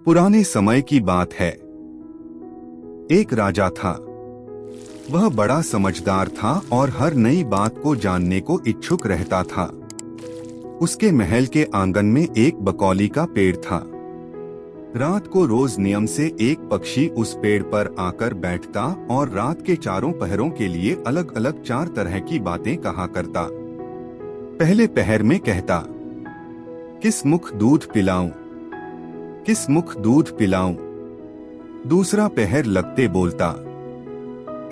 पुराने समय की बात है। एक राजा था। वह बड़ा समझदार था और हर नई बात को जानने को इच्छुक रहता था। उसके महल के आंगन में एक बकौली का पेड़ था। रात को रोज नियम से एक पक्षी उस पेड़ पर आकर बैठता और रात के चारों पहरों के लिए अलग अलग 4 तरह की बातें कहा करता। पहले पहर में कहता, किस मुख दूध पिलाऊं, किस मुख दूध पिलाऊं। दूसरा पहर लगते बोलता,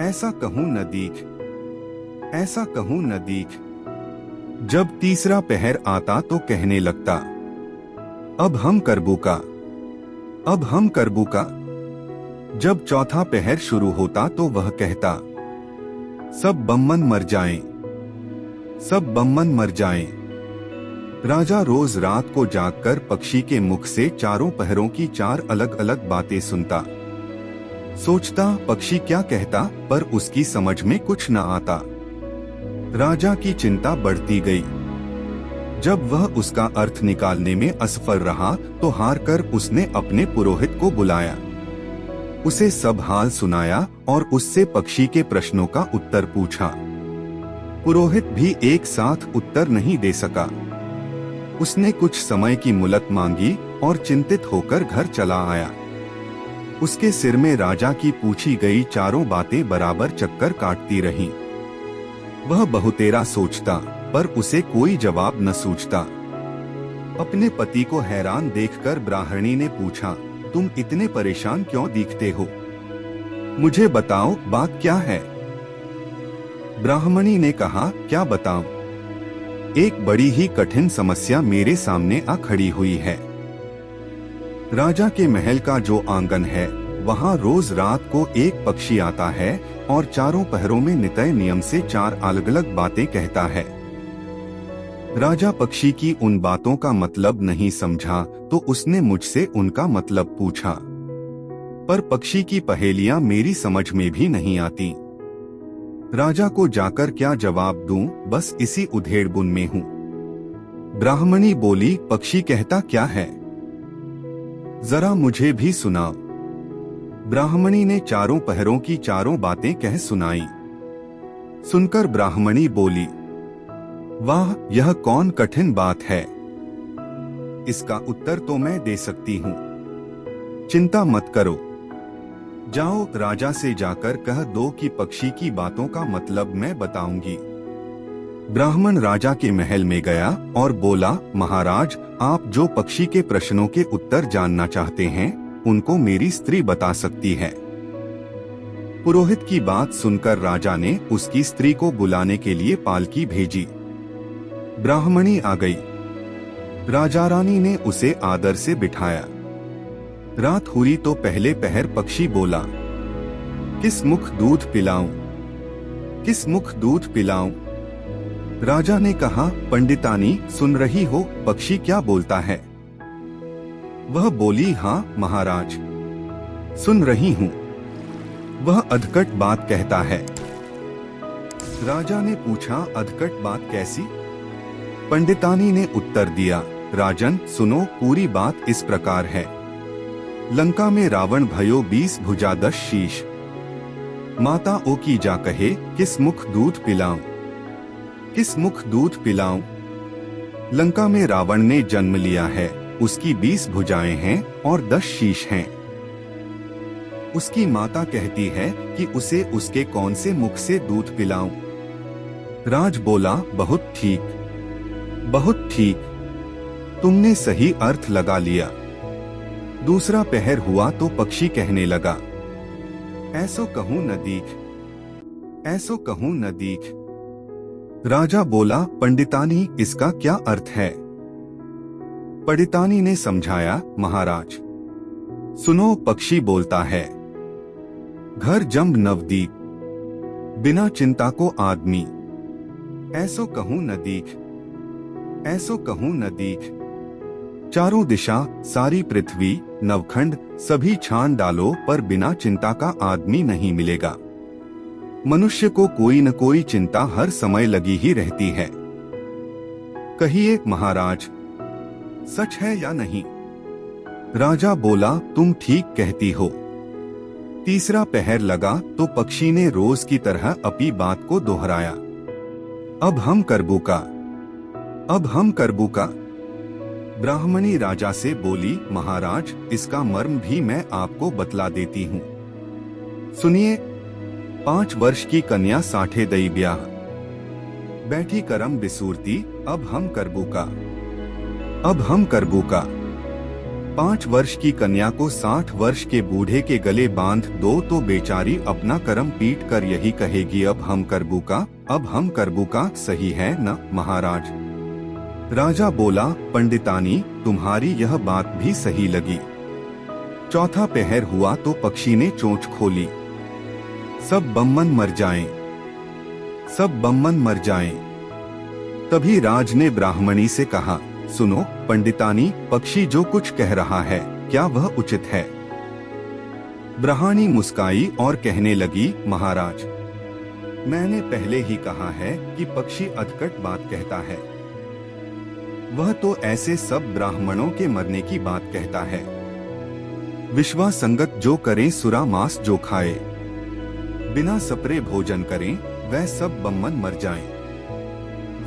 ऐसा कहूं न दीख, ऐसा कहूं न दीख। जब तीसरा पहर आता तो कहने लगता, अब हम करबू का, अब हम करबू का। जब चौथा पहर शुरू होता तो वह कहता, सब बम्मन मर जाएं, सब बम्मन मर जाएं। राजा रोज रात को जागकर पक्षी के मुख से चारों पहरों की 4 अलग अलग बातें सुनता। सोचता पक्षी क्या कहता, पर उसकी समझ में न आता। राजा की चिंता बढ़ती गई। जब वह उसका अर्थ निकालने में असफल रहा तो हार कर उसने अपने पुरोहित को बुलाया। उसे सब हाल सुनाया और उससे पक्षी के प्रश्नों का उत्तर पूछा। पुरोहित भी एक साथ उत्तर नहीं दे सका। उसने कुछ समय की मुहलत मांगी और चिंतित होकर घर चला आया। उसके सिर में राजा की पूछी गई चारों बातें बराबर चक्कर काटती रहीं। वह बहुतेरा सोचता, पर उसे कोई जवाब न सूझता। अपने पति को हैरान देखकर ब्राह्मणी ने पूछा, तुम इतने परेशान क्यों दिखते हो? मुझे बताओ, बात क्या है? ब्राह्मणी ने कहा, क्या बताऊं? एक बड़ी ही कठिन समस्या मेरे सामने आ खड़ी हुई है। राजा के महल का जो आंगन है, वहाँ रोज रात को एक पक्षी आता है और चारों पहरों में नितय नियम से 4 अलग अलग बातें कहता है। राजा पक्षी की उन बातों का मतलब नहीं समझा तो उसने मुझसे उनका मतलब पूछा, पर पक्षी की पहेलियां मेरी समझ में भी नहीं आती। राजा को जाकर क्या जवाब दूं, बस इसी उधेड़बुन में हूँ। ब्राह्मणी बोली, पक्षी कहता क्या है? जरा मुझे भी सुनाओ। ब्राह्मणी ने चारों पहरों की चारों बातें कह सुनाई। सुनकर ब्राह्मणी बोली, वाह, यह कौन कठिन बात है। इसका उत्तर तो मैं दे सकती हूँ। चिंता मत करो। जाओ, राजा से जाकर कह दो कि पक्षी की बातों का मतलब मैं बताऊंगी। ब्राह्मण राजा के महल में गया और बोला, महाराज, आप जो पक्षी के प्रश्नों के उत्तर जानना चाहते हैं, उनको मेरी स्त्री बता सकती है। पुरोहित की बात सुनकर राजा ने उसकी स्त्री को बुलाने के लिए पालकी भेजी। ब्राह्मणी आ गई। राजा रानी ने उसे आदर से बिठाया। रात हुई तो पहले पहर पक्षी बोला, किस मुख दूध पिलाऊं, किस मुख दूध पिलाऊं। राजा ने कहा, पंडितानी, सुन रही हो पक्षी क्या बोलता है? वह बोली, हाँ महाराज, सुन रही हूँ। वह अधकट बात कहता है। राजा ने पूछा, अधकट बात कैसी? पंडितानी ने उत्तर दिया, राजन सुनो, पूरी बात इस प्रकार है। लंका में रावण भयो 20 भुजा 10 शीश। माता ओ की जा कहे, किस मुख दूध पिलाऊं, किस मुख दूध पिलाऊं। लंका में रावण ने जन्म लिया है, उसकी 20 भुजाएं हैं और 10 शीश हैं। उसकी माता कहती है कि उसे उसके कौन से मुख से दूध पिलाऊं। राज बोला, बहुत ठीक, बहुत ठीक, तुमने सही अर्थ लगा लिया। दूसरा पहर हुआ तो पक्षी कहने लगा, ऐसो कहूं न दीख, ऐसो कहूं न दीख। राजा बोला, पंडितानी, इसका क्या अर्थ है? पंडितानी ने समझाया, महाराज सुनो, पक्षी बोलता है, घर जम्ब नवदीप, बिना चिंता को आदमी। ऐसो कहूं न दीख, ऐसो कहूं न दीख। चारों दिशा, सारी पृथ्वी, नवखंड, सभी छान डालो पर बिना चिंता का आदमी नहीं मिलेगा। मनुष्य को कोई न कोई चिंता हर समय लगी ही रहती है। कहिए महाराज, सच है या नहीं? राजा बोला, तुम ठीक कहती हो। तीसरा पहर लगा तो पक्षी ने रोज की तरह अपनी बात को दोहराया, अब हम करबूका, अब हम करबूका। ब्राह्मणी राजा से बोली, महाराज, इसका मर्म भी मैं आपको बतला देती हूँ। सुनिए। 5 वर्ष की कन्या साठे दई ब्याह, बैठी करम बिसूरती, अब हम करबूका, अब हम करबूका। 5 वर्ष की कन्या को 60 वर्ष के बूढ़े के गले बांध दो तो बेचारी अपना करम पीट कर यही कहेगी, अब हम करबूका, अब हम करबूका। सही है न महाराज? राजा बोला, पंडितानी, तुम्हारी यह बात भी सही लगी। चौथा पहर हुआ तो पक्षी ने चोंच खोली, सब बम्मन मर जाएं, सब बम्मन मर जाएं। तभी राज ने ब्राह्मणी से कहा, सुनो पंडितानी, पक्षी जो कुछ कह रहा है क्या वह उचित है? ब्राह्मणी मुस्काई और कहने लगी, महाराज, मैंने पहले ही कहा है कि पक्षी अधकट बात कहता है। वह तो ऐसे सब ब्राह्मणों के मरने की बात कहता है। विश्वा संगत जो करें, सुरा मांस जो खाए, बिना सपरे भोजन करें, वह सब बम्मन मर जाएं,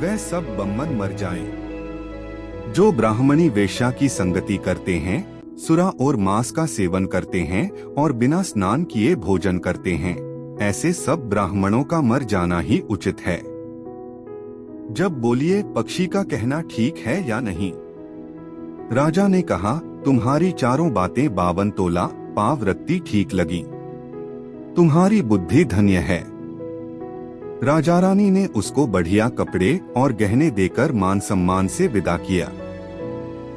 वह सब बम्मन मर जाएं। जो ब्राह्मणी वेश्या की संगति करते हैं, सुरा और मांस का सेवन करते हैं और बिना स्नान किए भोजन करते हैं, ऐसे सब ब्राह्मणों का मर जाना ही उचित है। जब बोलिए, पक्षी का कहना ठीक है या नहीं? राजा ने कहा, तुम्हारी चारों बातें 52 तोला पाव रत्ती ठीक लगी, तुम्हारी बुद्धि धन्य है। राजा रानी ने उसको बढ़िया कपड़े और गहने देकर मान सम्मान से विदा किया।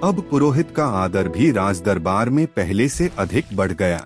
अब पुरोहित का आदर भी राज दरबार में पहले से अधिक बढ़ गया।